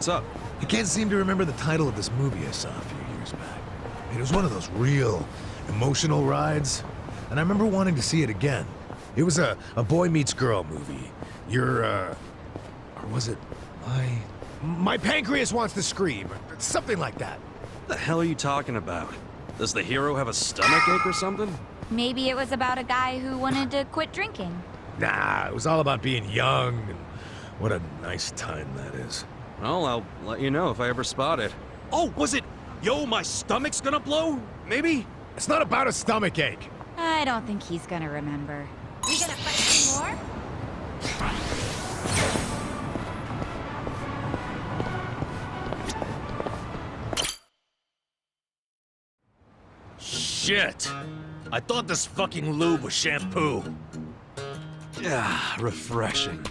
What's up? I can't seem to remember the title of this movie I saw a few years back. It was one of those real, emotional rides, and I remember wanting to see it again. It was a boy meets girl movie. Or was it My pancreas wants to scream, or something like that. What the hell are you talking about? Does the hero have a stomachache or something? Maybe it was about a guy who wanted to quit drinking. Nah, it was all about being young, and what a nice time that is. Well, I'll let you know if I ever spot it. Oh, was it, yo, my stomach's gonna blow? Maybe? It's not about a stomachache. I don't think he's gonna remember. We gonna fight some more? Shit! I thought this fucking lube was shampoo. Yeah, refreshing.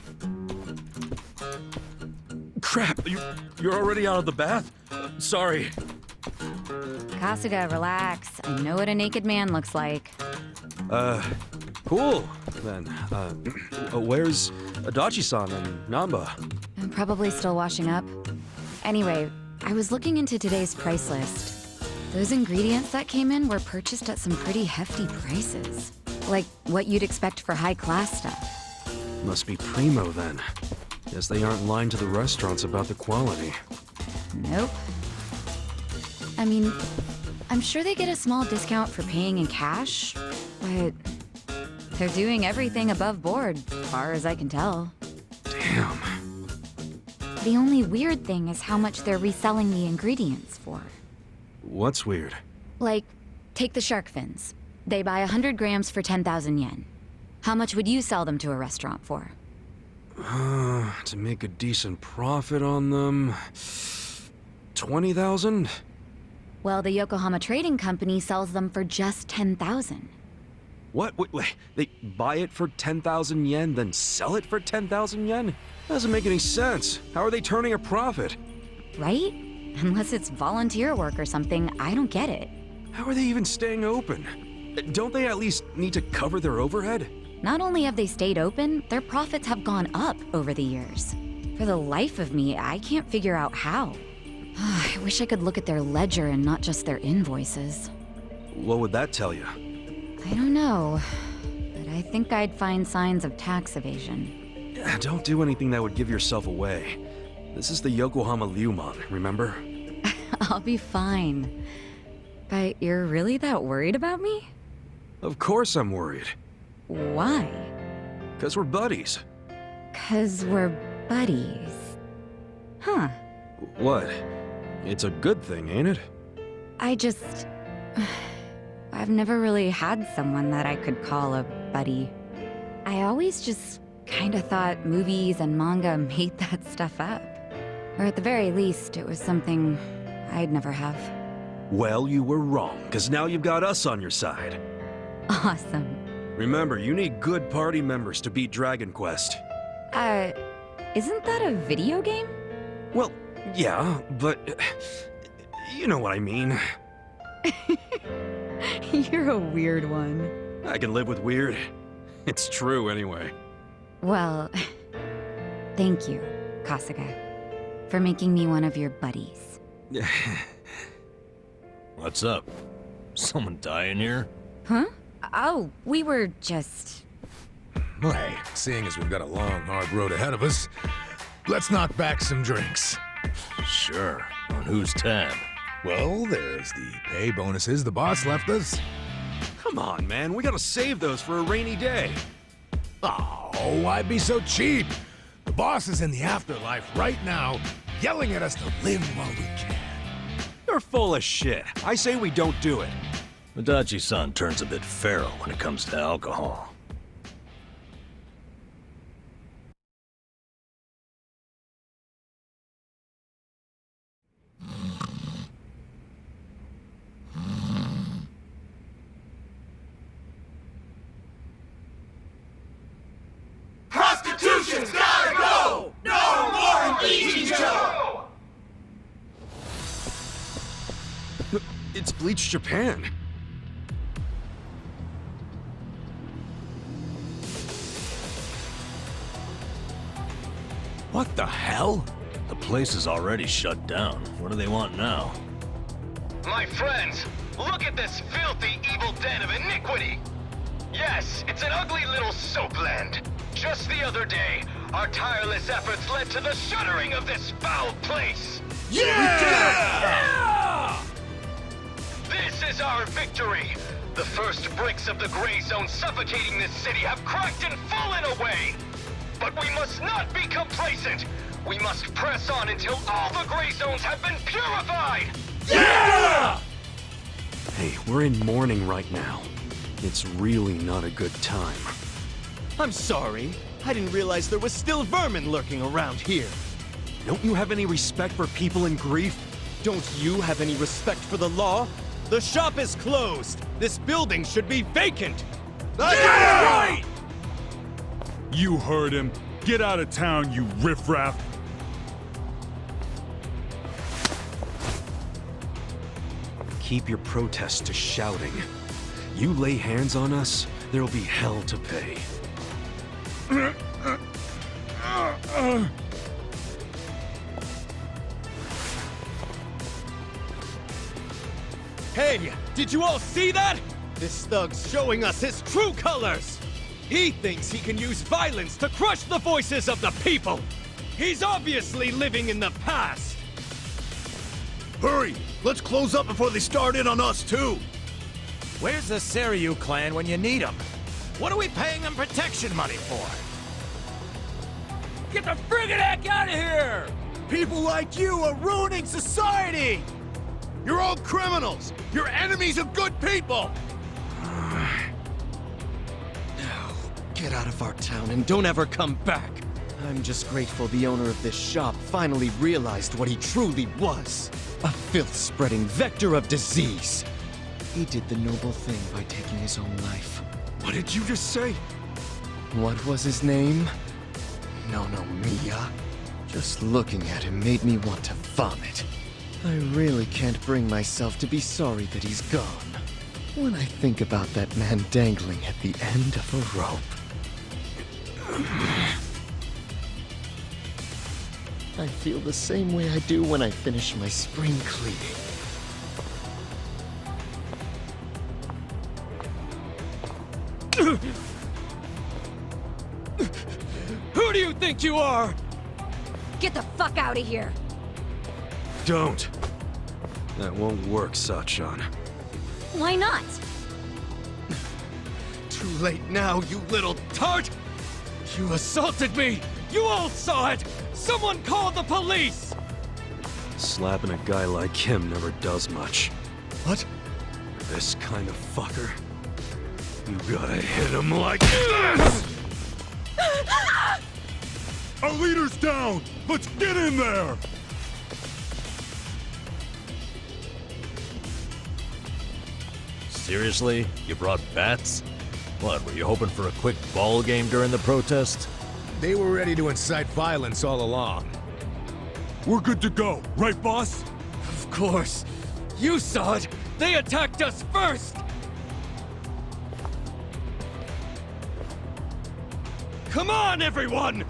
Crap, you're already out of the bath? Sorry. Kasuga, relax. I know what a naked man looks like. Cool, then. Where's Adachi-san and Namba? I'm probably still washing up. Anyway, I was looking into today's price list. Those ingredients that came in were purchased at some pretty hefty prices. Like what you'd expect for high-class stuff. Must be primo, then. Guess they aren't lying to the restaurants about the quality. Nope. I mean, I'm sure they get a small discount for paying in cash, but they're doing everything above board, as far as I can tell. Damn. The only weird thing is how much they're reselling the ingredients for. What's weird? Like, take the shark fins. They buy 100 grams for 10,000 yen. How much would you sell them to a restaurant for? To make a decent profit on them... 20,000? Well, the Yokohama Trading Company sells them for just 10,000. What? Wait, they buy it for 10,000 yen, then sell it for 10,000 yen? Doesn't make any sense. How are they turning a profit? Right? Unless it's volunteer work or something, I don't get it. How are they even staying open? Don't they at least need to cover their overhead? Not only have they stayed open, their profits have gone up over the years. For the life of me, I can't figure out how. I wish I could look at their ledger and not just their invoices. What would that tell you? I don't know, but I think I'd find signs of tax evasion. Don't do anything that would give yourself away. This is the Yokohama Ryuman, remember? I'll be fine. But you're really that worried about me? Of course I'm worried. Why? 'Cause we're buddies. 'Cause we're buddies. Huh. What? It's a good thing, ain't it? I've never really had someone that I could call a buddy. I always just kinda thought movies and manga made that stuff up. Or at the very least, it was something I'd never have. Well, you were wrong, 'cause now you've got us on your side. Awesome. Remember, you need good party members to beat Dragon Quest. Isn't that a video game? Well, yeah, but... you know what I mean. You're a weird one. I can live with weird. It's true, anyway. Well, thank you, Kasuga, for making me one of your buddies. What's up? Someone dying here? Huh? Oh, we were just... Well, hey, seeing as we've got a long, hard road ahead of us, let's knock back some drinks. Sure. On whose tab? Well, there's the pay bonuses the boss left us. Come on, man, we gotta save those for a rainy day. Oh, why be so cheap? The boss is in the afterlife right now, yelling at us to live while we can. You're full of shit. I say we don't do it. Adachi-san turns a bit feral when it comes to alcohol. Prostitution's gotta go! No more Ichijo! It's Bleach Japan. What the hell? The place is already shut down. What do they want now? My friends, look at this filthy, evil den of iniquity! Yes, it's an ugly little soapland. Just the other day, our tireless efforts led to the shuttering of this foul place! Yeah! This is our victory! The first bricks of the gray zone suffocating this city have cracked and fallen away! But we must not be complacent! We must press on until all the gray zones have been purified! Yeah! Hey, we're in mourning right now. It's really not a good time. I'm sorry. I didn't realize there was still vermin lurking around here. Don't you have any respect for people in grief? Don't you have any respect for the law? The shop is closed. This building should be vacant. Right! You heard him. Get out of town, you riffraff. Keep your protests to shouting. You lay hands on us, there'll be hell to pay. Hey, did you all see that? This thug's showing us his true colors. He thinks he can use violence to crush the voices of the people. He's obviously living in the past. Hurry! Let's close up before they start in on us, too! Where's the Seiryu clan when you need them? What are we paying them protection money for? Get the friggin' heck out of here! People like you are ruining society! You're all criminals! You're enemies of good people! Get out of our town and don't ever come back. I'm just grateful the owner of this shop finally realized what he truly was. A filth-spreading vector of disease. He did the noble thing by taking his own life. What did you just say? What was his name? No, Mia. Just looking at him made me want to vomit. I really can't bring myself to be sorry that he's gone. When I think about that man dangling at the end of a rope. I feel the same way I do when I finish my spring cleaning. Who do you think you are? Get the fuck out of here! Don't. That won't work, Sachan. Why not? Too late now, you little tart! You assaulted me! You all saw it! Someone call the police! Slapping a guy like him never does much. What? This kind of fucker. You gotta hit him like this! Our leader's down! Let's get in there! Seriously? You brought bats? What, were you hoping for a quick ball game during the protest? They were ready to incite violence all along. We're good to go, right, boss? Of course. You saw it! They attacked us first! Come on, everyone!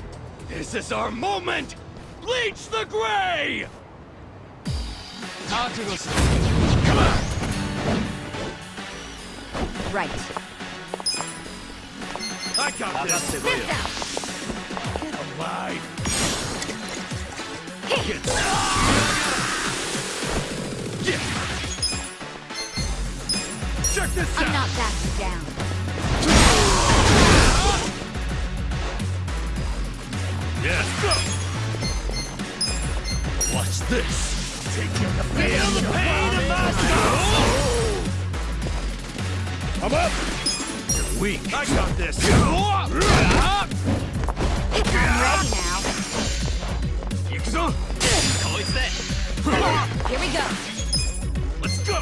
This is our moment! Bleach the gray! Come on! Right. I got this. Sit down! Alive. Check this I'm out. not backing down. Yes. Watch this. Feel the pain of my soul. I'm up. You're weak. I got this. I'm ready now. Yakuza. Here we go. Let's go.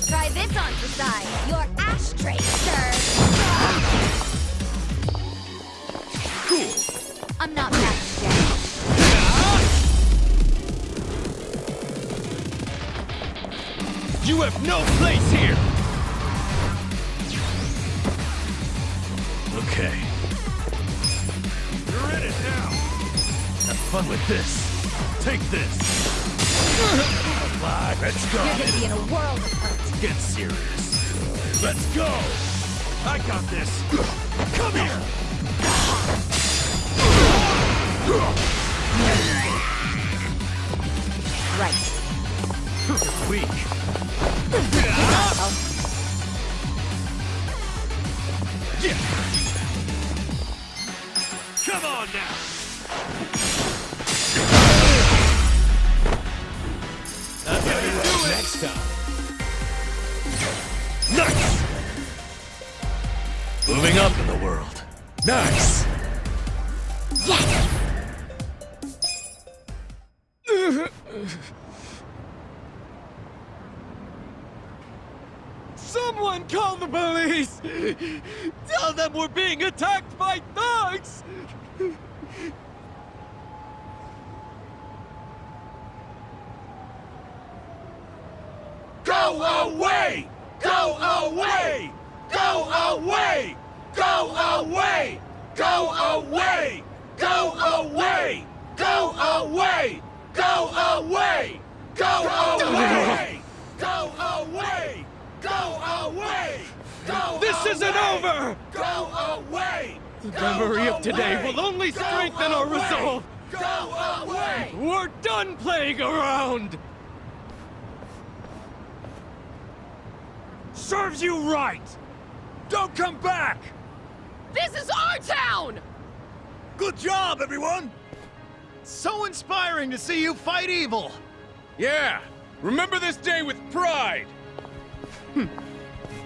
Try this on for size. Your ashtray, sir. Cool. I'm not backing down. You have no place here! Okay. You're in it now. fun with this. Take this. Alive, let's go. You're gonna be in a world of hurt. Get serious. Let's go. I got this. Come here. Right. You're weak. Yeah. Come on now. That's how you do it next time. Nice. Moving up in the world. Nice. Someone call the police! Tell them we're being attacked by thugs! Go away! Go away! Go away! Go away! Go away! Go away! Go away! Go away! Go away! Go away! Go away! Go This isn't over! Go away! The memory of today will only strengthen our resolve! Go away! We're done playing around! Serves you right! Don't come back! This is our town! Good job, everyone! So inspiring to see you fight evil! Yeah, remember this day with pride!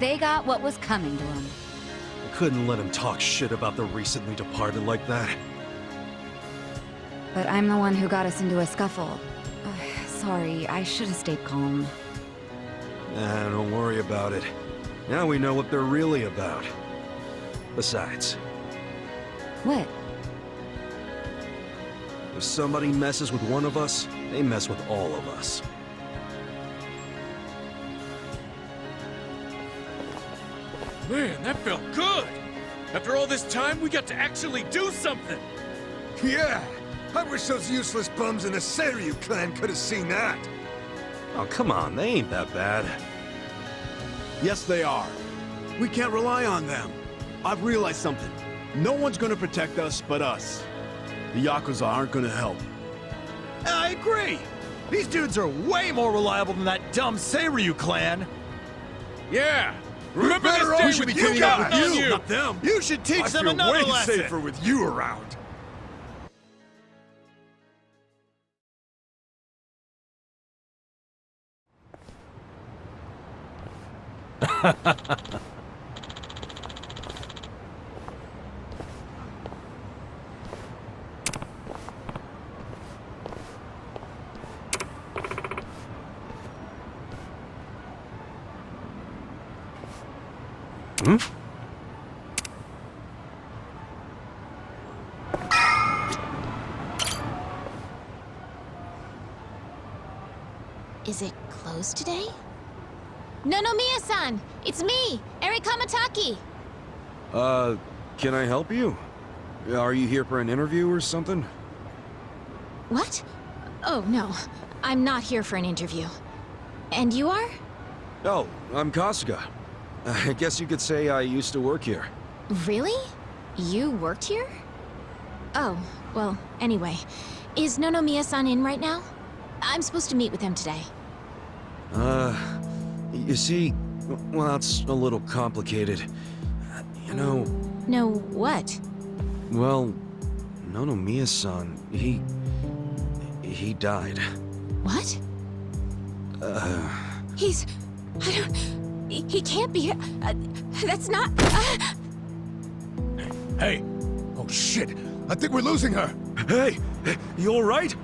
They got what was coming to them. Couldn't let him talk shit about the recently departed like that. But I'm the one who got us into a scuffle. Sorry, I should have stayed calm. Nah, don't worry about it. Now we know what they're really about. Besides, What? if somebody messes with one of us, they mess with all of us. Man, that felt good! After all this time, we got to actually do something! Yeah! I wish those useless bums in the Seiryu clan could have seen that! Oh, come on, they ain't that bad. Yes, they are. We can't rely on them. I've realized something. No one's gonna protect us but us. The Yakuza aren't gonna help. I agree! These dudes are way more reliable than that dumb Seiryu clan! Yeah! Remember this day should be with you teaming up with guys! you, Not them! You should teach them another lesson! safer with you around. Is it closed today? Nonomiya-san! It's me, Eri Kamataki! Can I help you? Are you here for an interview or something? What? Oh, no. I'm not here for an interview. And you are? Oh, I'm Kasuga. I guess you could say I used to work here. Really? You worked here? Oh, well, anyway. Is Nonomiya-san in right now? I'm supposed to meet with him today. You see, well, it's a little complicated. You know, No, what? well, Nonomiya-san, he died. What? He's... I don't... He can't be... that's not... Hey! Oh shit! I think we're losing her! Hey, you all right?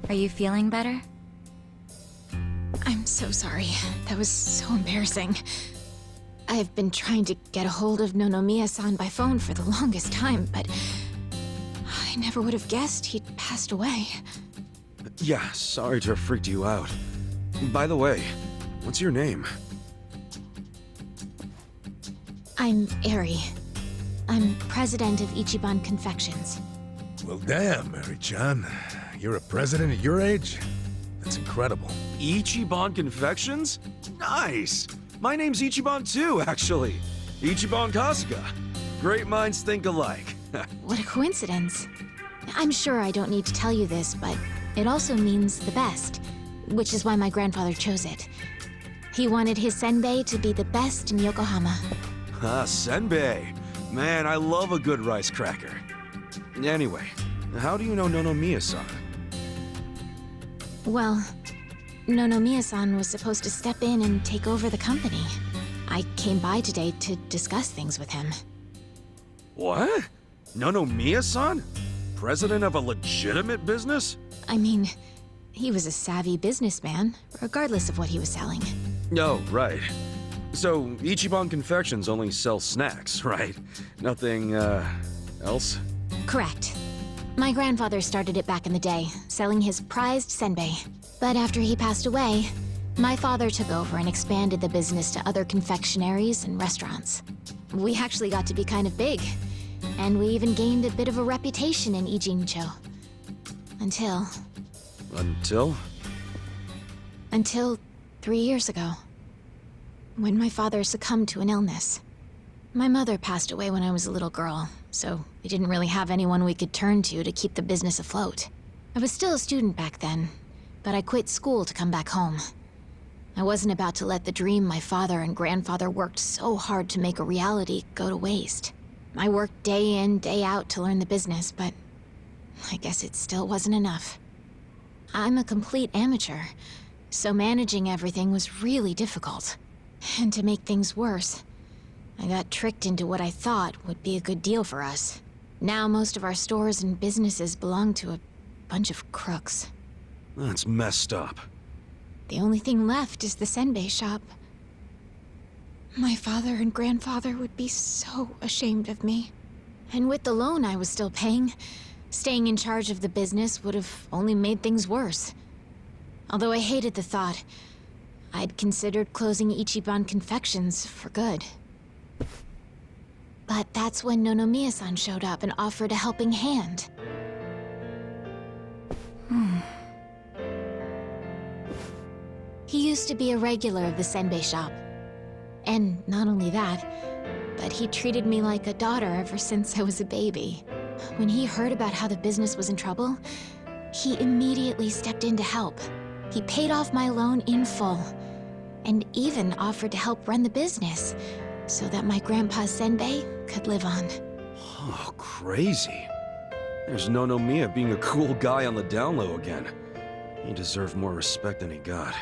Are you feeling better? I'm so sorry. That was so embarrassing. I've been trying to get a hold of Nonomiya-san by phone for the longest time, but... I never would have guessed he'd passed away. Yeah, sorry to have freaked you out. By the way, What's your name? I'm Eri. I'm president of Ichiban Confections. Well, damn, Mary-chan. You're a president at your age? That's incredible. Ichiban Confections? Nice! My name's Ichiban too, actually. Ichiban Kasuga. Great minds think alike. What a coincidence. I'm sure I don't need to tell you this, but it also means the best, which is why my grandfather chose it. He wanted his senbei to be the best in Yokohama. Ah, senbei. Man, I love a good rice cracker. Anyway, how do you know Nonomiya-san? Well, Nonomiya-san was supposed to step in and take over the company. I came by today to discuss things with him. What? Nonomiya-san? President of a legitimate business? I mean, he was a savvy businessman, regardless of what he was selling. Oh, right. So, Ichiban Confections only sells snacks, right? Nothing, else? Correct. My grandfather started it back in the day, selling his prized senbei. But after he passed away, my father took over and expanded the business to other confectionaries and restaurants. We actually got to be kind of big, and we even gained a bit of a reputation in Ijincho. Until Until? 3 years ago, when my father succumbed to an illness. My mother passed away when I was a little girl, so we didn't really have anyone we could turn to keep the business afloat. I was still a student back then, but I quit school to come back home. I wasn't about to let the dream my father and grandfather worked so hard to make a reality go to waste. I worked day in, day out to learn the business, but I guess it still wasn't enough. I'm a complete amateur, so managing everything was really difficult. And to make things worse, I got tricked into what I thought would be a good deal for us. Now most of our stores and businesses belong to a bunch of crooks. That's messed up. The only thing left is the senbei shop. My father and grandfather would be so ashamed of me. And with the loan I was still paying, staying in charge of the business would have only made things worse. Although I hated the thought, I'd considered closing Ichiban Confections for good. But that's when Nonomiya-san showed up and offered a helping hand. He used to be a regular of the senbei shop. And not only that, but he treated me like a daughter ever since I was a baby. When he heard about how the business was in trouble, he immediately stepped in to help. He paid off my loan in full, and even offered to help run the business, so that my grandpa's senbei could live on. Oh, crazy. There's Nonomiya being a cool guy on the down low again. He deserved more respect than he got.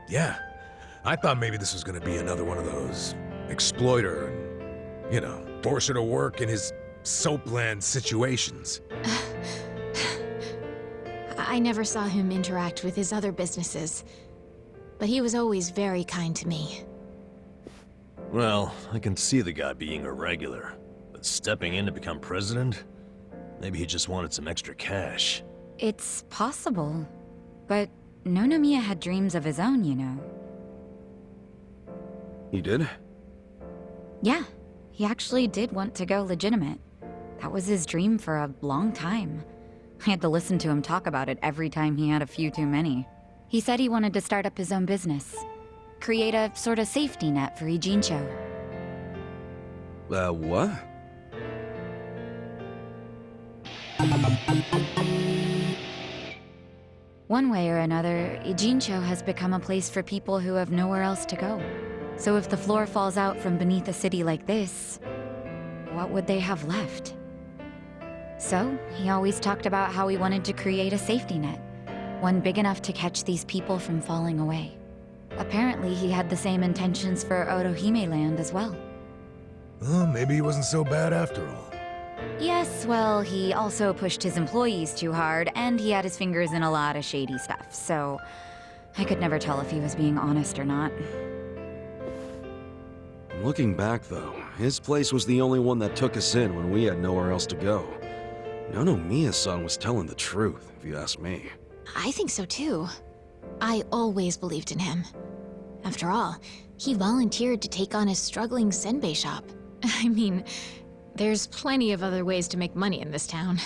Yeah. I thought maybe this was gonna be another one of those exploiter and, force her to work in his soapland situations. I never saw him interact with his other businesses, but he was always very kind to me. Well, I can see the guy being a regular, but stepping in to become president? Maybe he just wanted some extra cash. It's possible. But Nonomiya had dreams of his own, you know. He did? Yeah, he actually did want to go legitimate. That was his dream for a long time. I had to listen to him talk about it every time he had a few too many. He said he wanted to start up his own business. Create a sort of safety net for Ijincho. What? One way or another, Ijincho has become a place for people who have nowhere else to go. So if the floor falls out from beneath a city like this, what would they have left? So, he always talked about how he wanted to create a safety net, one big enough to catch these people from falling away. Apparently, he had the same intentions for Orohime Land as well. Well, maybe he wasn't so bad after all. Yes, well, he also pushed his employees too hard, and he had his fingers in a lot of shady stuff, so I could never tell if he was being honest or not. Looking back, though, his place was the only one that took us in when we had nowhere else to go. Nonomiya-san was telling the truth, if you ask me. I think so too. I always believed in him. After all, he volunteered to take on his struggling senbei shop. I mean, there's plenty of other ways to make money in this town.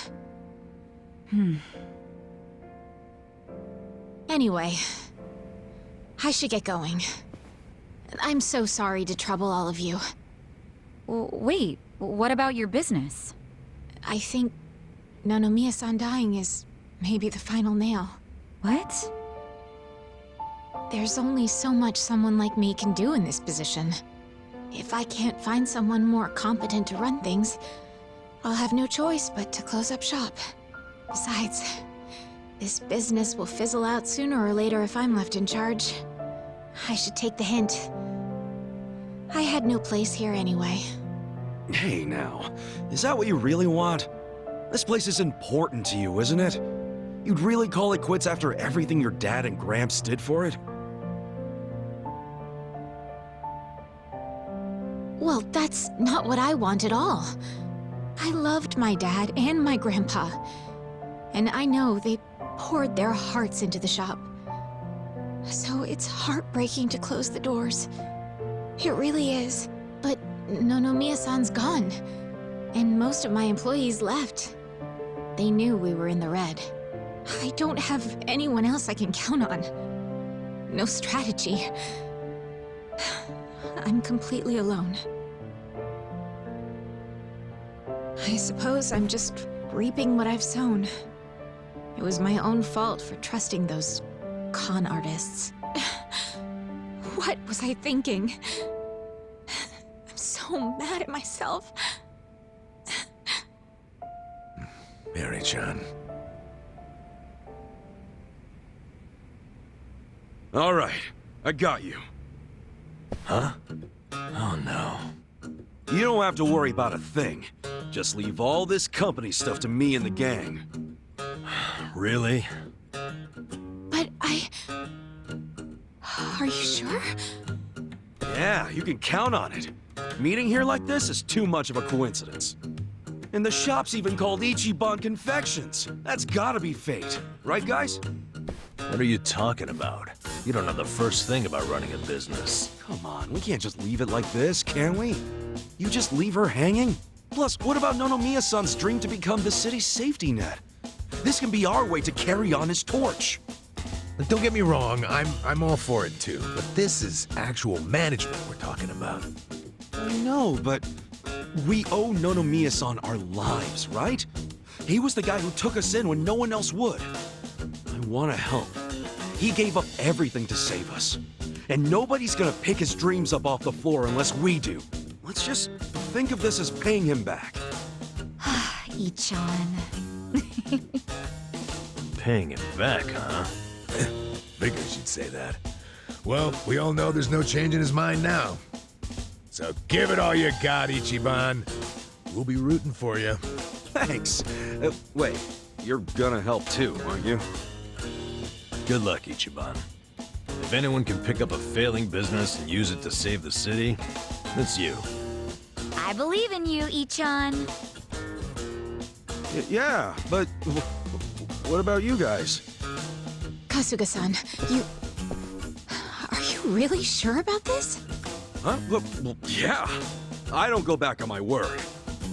Anyway, I should get going. I'm so sorry to trouble all of you. Wait, what about your business? I think Nonomiya-san dying is maybe the final nail. What? There's only so much someone like me can do in this position. If I can't find someone more competent to run things, I'll have no choice but to close up shop. Besides, this business will fizzle out sooner or later if I'm left in charge. I should take the hint. I had no place here anyway. Hey now, is that what you really want? This place is important to you, isn't it? You'd really call it quits after everything your dad and Gramps did for it? Well, that's not what I want at all. I loved my dad and my grandpa. And I know they poured their hearts into the shop. So it's heartbreaking to close the doors. It really is. But Nonomiya-san's gone. And most of my employees left. They knew we were in the red. I don't have anyone else I can count on. No strategy. I'm completely alone. I suppose I'm just reaping what I've sown. It was my own fault for trusting those con artists. What was I thinking? I'm so mad at myself. Mary-chan. All right, I got you. Huh? Oh no. You don't have to worry about a thing. Just leave all this company stuff to me and the gang. Really? But Are you sure? Yeah, you can count on it. Meeting here like this is too much of a coincidence. And the shop's even called Ichiban Confections. That's gotta be fate, right guys? What are you talking about? You don't know the first thing about running a business. Come on, we can't just leave it like this, can we? You just leave her hanging? Plus, what about Nonomiya-san's dream to become the city's safety net? This can be our way to carry on his torch. But don't get me wrong, I'm all for it too. But this is actual management we're talking about. I know, but we owe Nonomiya-san our lives, right? He was the guy who took us in when no one else would. I want to help. He gave up everything to save us. And nobody's gonna pick his dreams up off the floor unless we do. Let's just think of this as paying him back. Ichan. Paying him back, huh? Figured you'd say that. Well, we all know there's no change in his mind now. So give it all you got, Ichiban. We'll be rooting for you. Thanks. Wait, you're gonna help too, aren't you? Good luck, Ichiban. If anyone can pick up a failing business and use it to save the city, it's you. I believe in you, Ichan. Yeah, but what about you guys? Kasuga-san, Are you really sure about this? Huh? Well, yeah. I don't go back on my word.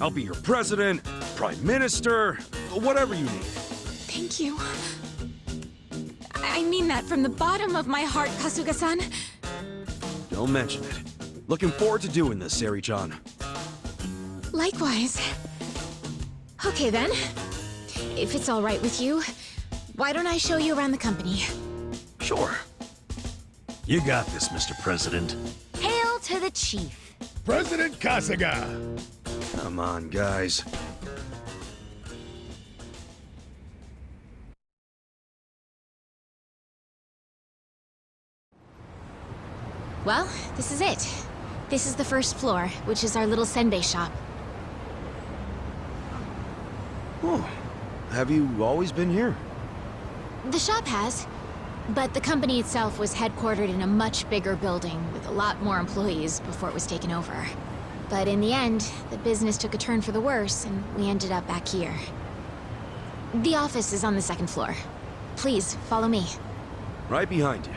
I'll be your president, prime minister, whatever you need. Thank you. I mean that from the bottom of my heart, Kasuga-san. Don't mention it. Looking forward to doing this, Sari-chan. Likewise. Okay then. If it's all right with you, why don't I show you around the company? Sure. You got this, Mr. President. Hail to the chief. President Kasuga! Come on, guys. Well, this is it. This is the first floor, which is our little senbei shop. Oh, have you always been here? The shop has, but the company itself was headquartered in a much bigger building with a lot more employees before it was taken over. But in the end, the business took a turn for the worse, and we ended up back here. The office is on the second floor. Please, follow me. Right behind you.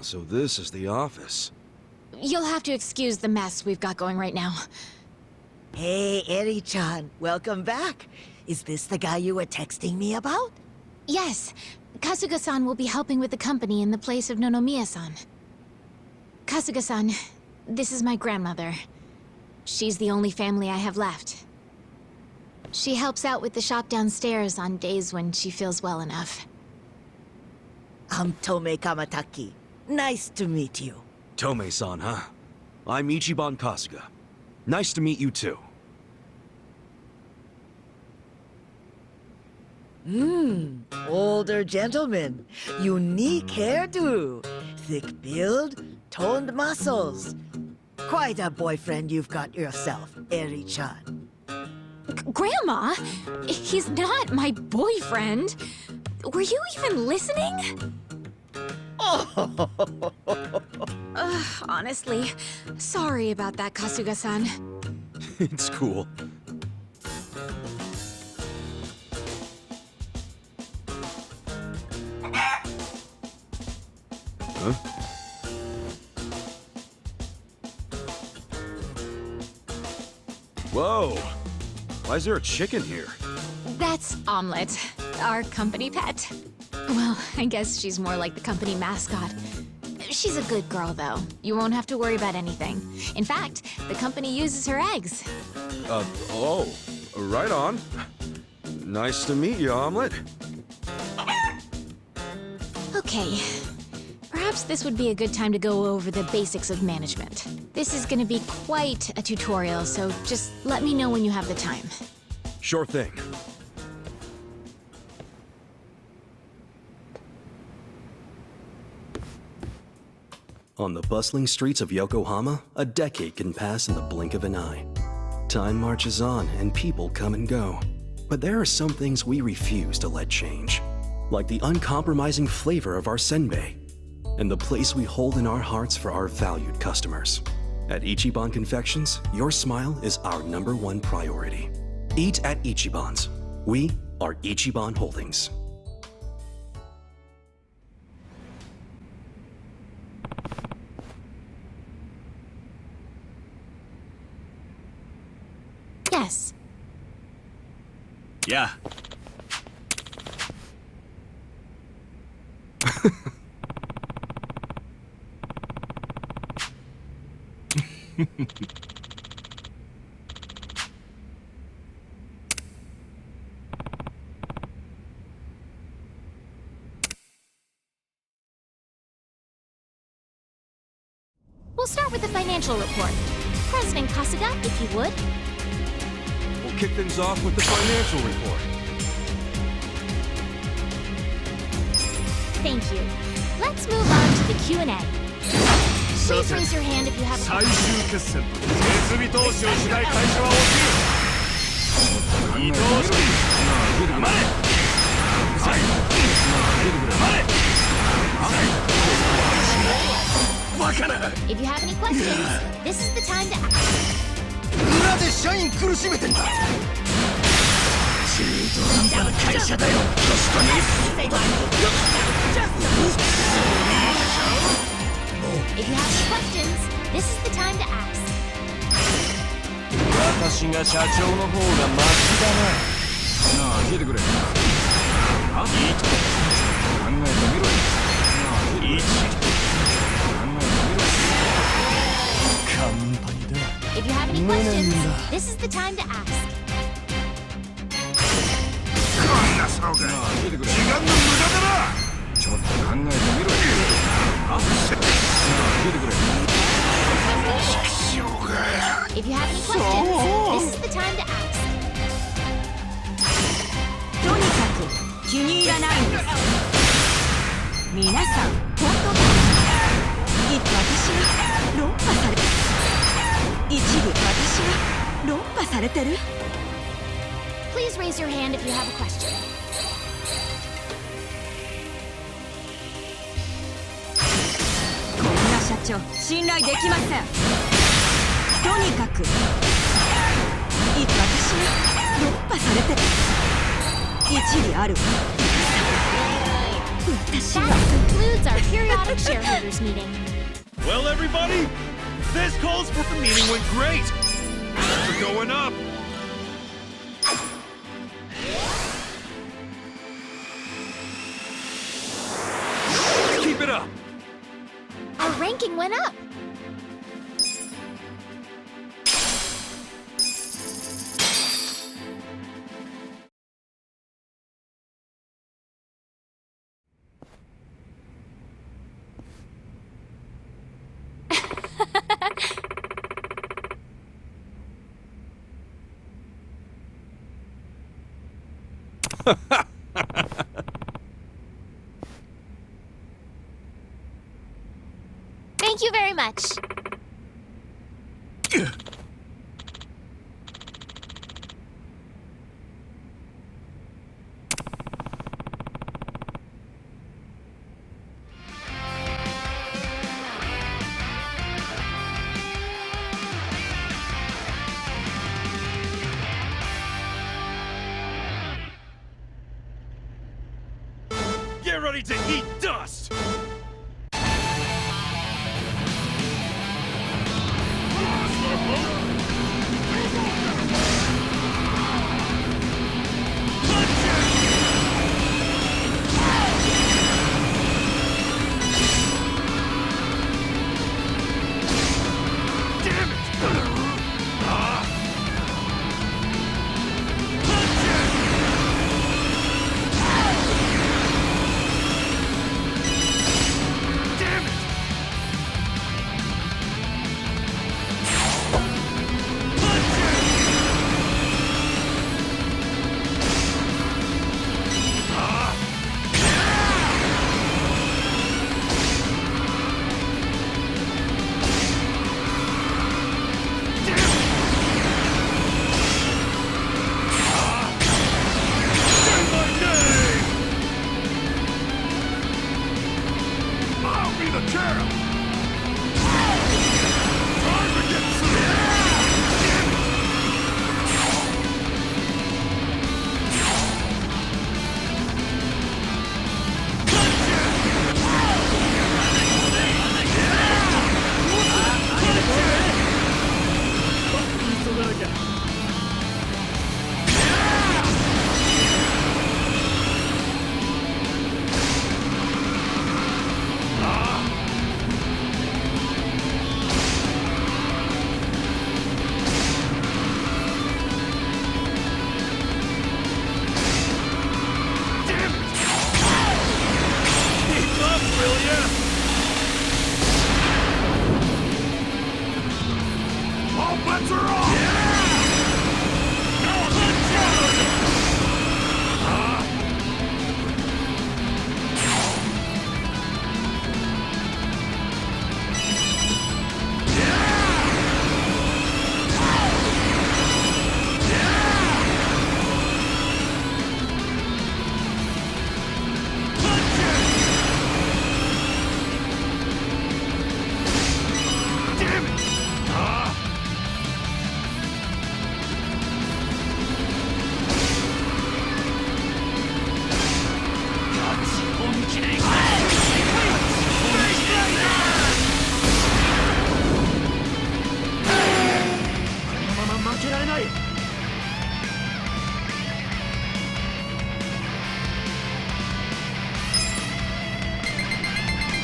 So this is the office. You'll have to excuse the mess we've got going right now. Hey, Eri-chan, welcome back. Is this the guy you were texting me about? Yes, Kasuga-san will be helping with the company in the place of Nonomiya-san. Kasuga-san, this is my grandmother. She's the only family I have left. She helps out with the shop downstairs on days when she feels well enough. I'm Tome Kamataki. Nice to meet you. Tome-san, huh? I'm Ichiban Kasuga. Nice to meet you too. Older gentleman. Unique hairdo. Thick build, toned muscles. Quite a boyfriend you've got yourself, Eri-chan. Grandma? He's not my boyfriend. Were you even listening? Honestly, sorry about that, Kasuga-san. It's cool. Huh? Whoa! Why is there a chicken here? That's Omelette, our company pet. Well, I guess she's more like the company mascot. She's a good girl, though. You won't have to worry about anything. In fact, the company uses her eggs. Oh, right on. Nice to meet you, Omelette. Okay. Perhaps this would be a good time to go over the basics of management. This is gonna be quite a tutorial, so just let me know when you have the time. Sure thing. On the bustling streets of Yokohama, a decade can pass in the blink of an eye. Time marches on and people come and go. But there are some things we refuse to let change, like the uncompromising flavor of our senbei, and the place we hold in our hearts for our valued customers. At Ichiban Confections, your smile is our #1 priority. Eat at Ichiban's. We are Ichiban Holdings. Yes. Yeah. We'll start with the financial report. President Kasuga, if you would. We'll kick things off with the financial report. Thank you. Let's move on to the Q&A. Please raise your hand if you have a question. 最終決戦設備投資をしない会社は落ちる。伊藤式黙れ。はい黙れ。バカな。 If you have any questions, this is the time to ask. 裏で社員苦しめてんだ。自分とあんたの会社だよ。確かに。 If you have any questions, this is the time to ask. 私が社長の方がマシだな。なあ聞いてくれ。あ？いいと考えてみろよ。なあ聞いてくれ。考えてみろよ。カンパニーだ。 If you have any questions, this is the time to ask. こんなそうか。時間の無駄だな。ちょっと考えてみろよ。あ？聞いてくれ。 If you have any questions, this is the time to ask. とにかく気に入らないんです。皆さん、本当か？私が論破されてる。一理私が論破されてる。 Please raise your hand if you have a question. こんな社長、信頼できません。とにかく私が論破されてる。一理ある。That concludes our periodic shareholders meeting. Well, everybody, this calls for the meeting went great. We're going up. Keep it up. Our ranking went up. Thank you very much. Get ready to eat dust.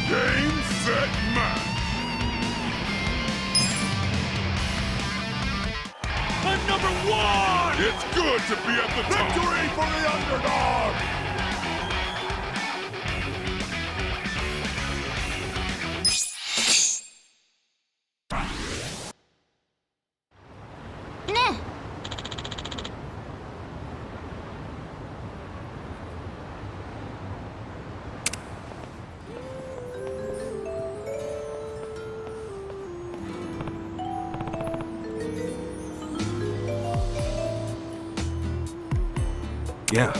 Game, set, match. I'm number one! It's good to be at the top. Victory for the underdog! Nah. Yeah.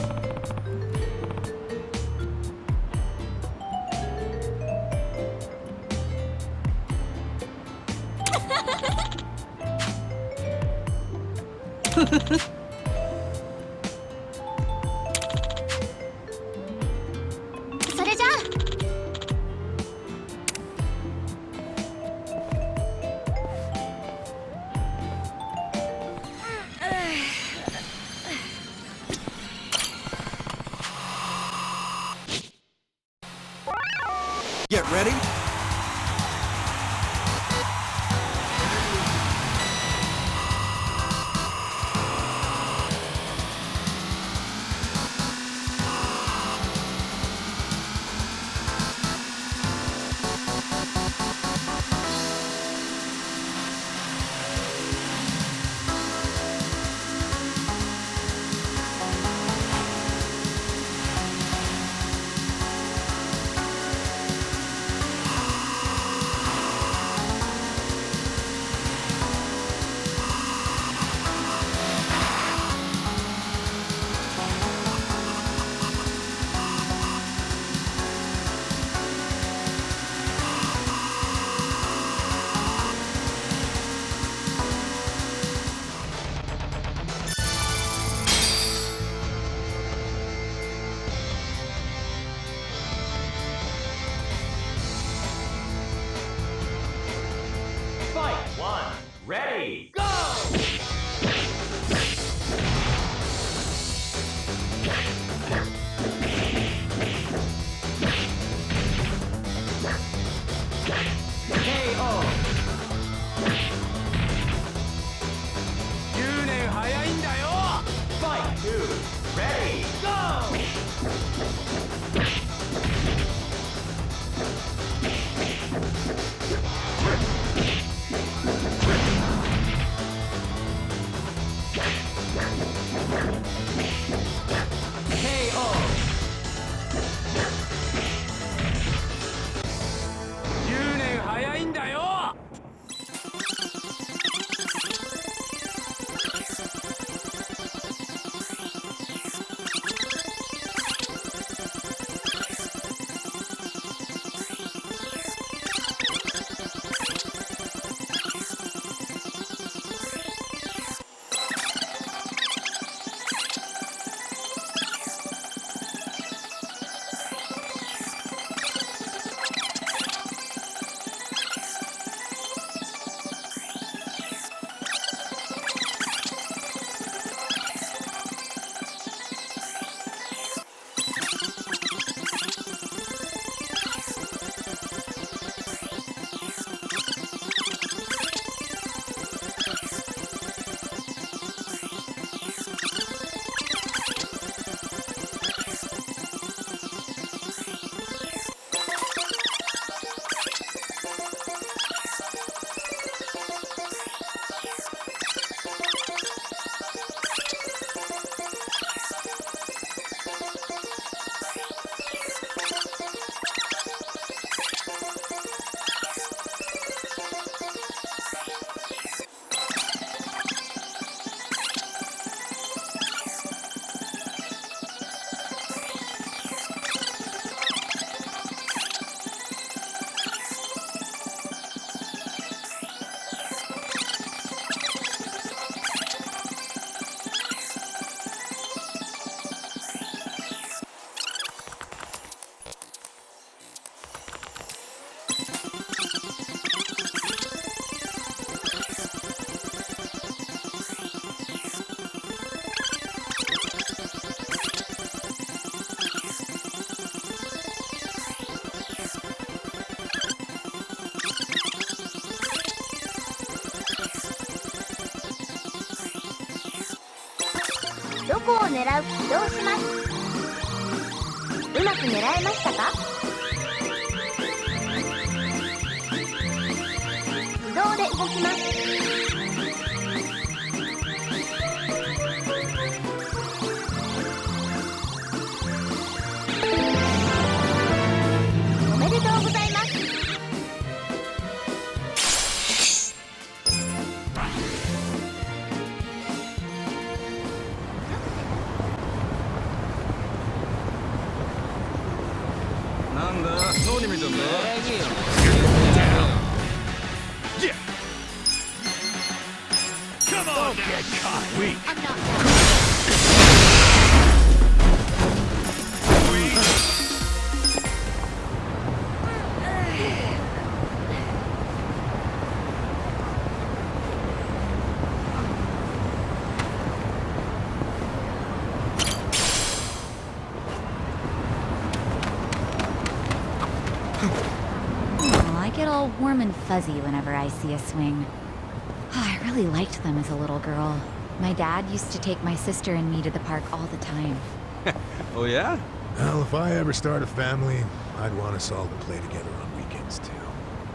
ready, go! KO. 10年早いんだよ Fight 2 ready, go! KO. 10年早いんだよ どこを狙う？起動します。うまく狙えましたか？自動で動きます。おめでとうございます。なんだ何見てんだ Yeah. Come on, get caught weak. I'm not I get all warm and fuzzy whenever I see a swing. I really liked them as a little girl. My dad used to take my sister and me to the park all the time. Oh, yeah? Well, if I ever start a family, I'd want us all to play together on weekends, too.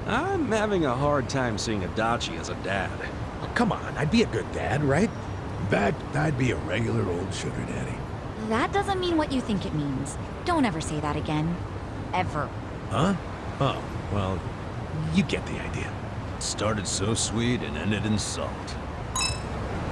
I'm having a hard time seeing Adachi as a dad. Oh, come on, I'd be a good dad, right? In fact, I'd be a regular old sugar daddy. That doesn't mean what you think it means. Don't ever say that again. Ever. Huh? Oh, well, you get the idea. Started so sweet and ended in salt.